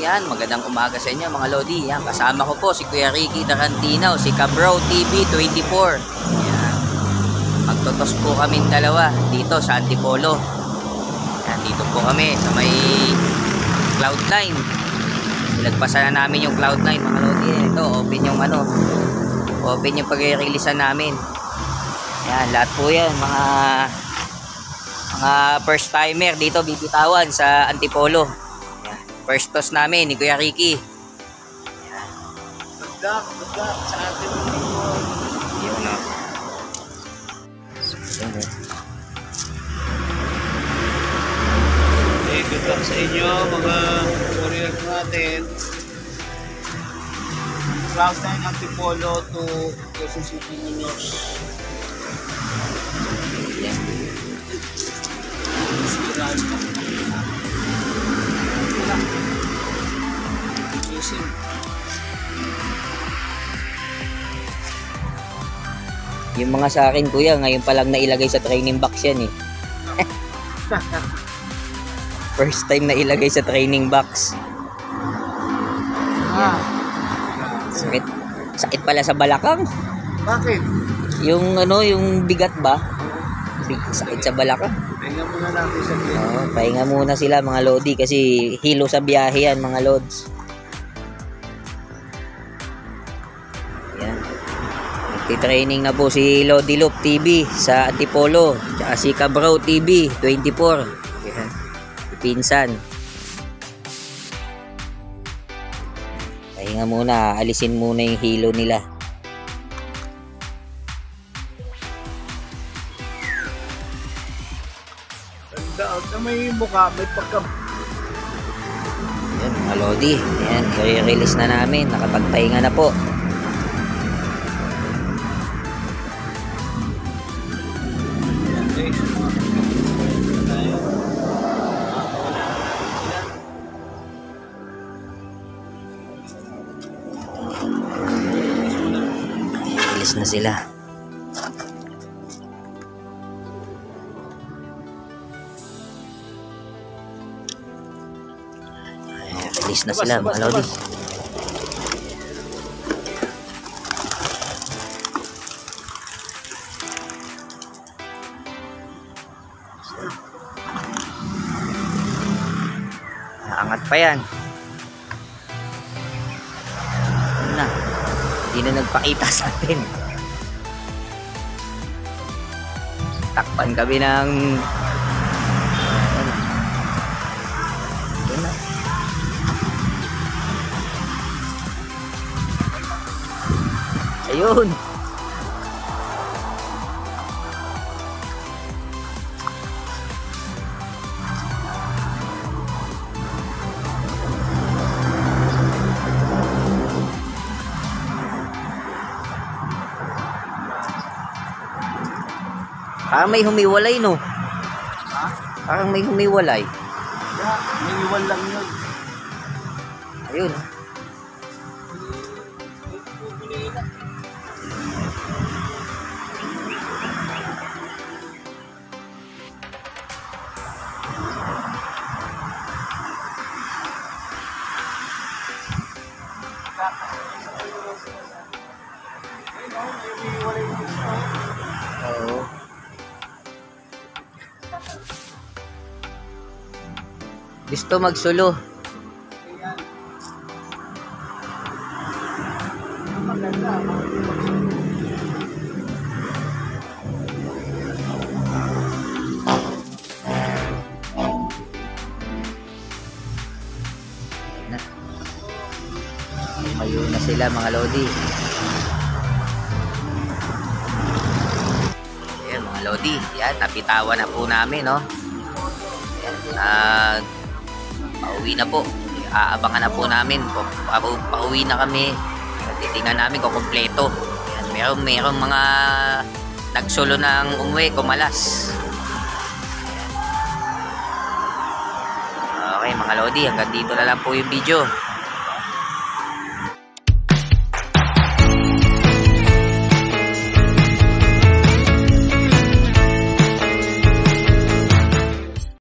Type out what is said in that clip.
yan, magandang umaga sa inyo mga Lodi. Yan, kasama ko po si Kuya Ricky Tarantino, si Cabro TV 24. Yan. Magtotos po kami dalawa dito sa Antipolo. Yan, dito po kami sa may Cloud9. Nagpasa na namin yung Cloud9 mga Lodi. Ito, open yung open yung pag-releasean namin. Yan, lahat po yan, mga first timer dito bibitawan sa Antipolo. Yan, first toss namin ni Kuya Ricky. Yan. Good luck sa ating yun o. Okay, good luck sa inyo mga warrior natin. Cloud9 Antipolo to Quezon City, Muñoz. Yan. Yung mga sa akin kuya, ngayon pa lang nailagay sa training box yan eh. First time na ilagay sa training box. Sakit. Sakit pala sa balakang. Bakit? Yung yung bigat ba? Sakit sa balakang. Pahinga muna natin sa biyahe. Oo, pahinga muna sila mga Lodi kasi hilo sa biyahe yan mga Lods. Yan. Nagtitraining na po si Lodi Loop TV sa Antipolo. Tsaka si Cabro TV 24. Yan. Pinsan. Pahinga muna. Alisin muna yung hilo nila. Sa may mukha, may pagka... Yan mga Lodi. Yan. I-release na namin. Nakapagpahinga na po. Release na sila. Release na sila mga Lodi. Angat pa yan. Na. Hindi na nagpakita sa atin. Takpan kami ng ayun. Parang may humiwalay no? Ha? Parang may humiwalay. Yeah, may iwan lang yun. Ayun. Oo. Gusto magsulo. Mayo na sila mga Lodi. Ayan mga Lodi. Yan, napitawan na po namin, no? Ayan, pauwi na po. Aabangan na po namin. Pauwi na kami. Titingnan namin kung kompleto. Ayan, merong mga nagsulo ng umuwi, kumalas. Ayan. Okay mga Lodi, hanggang dito na lang po yung video.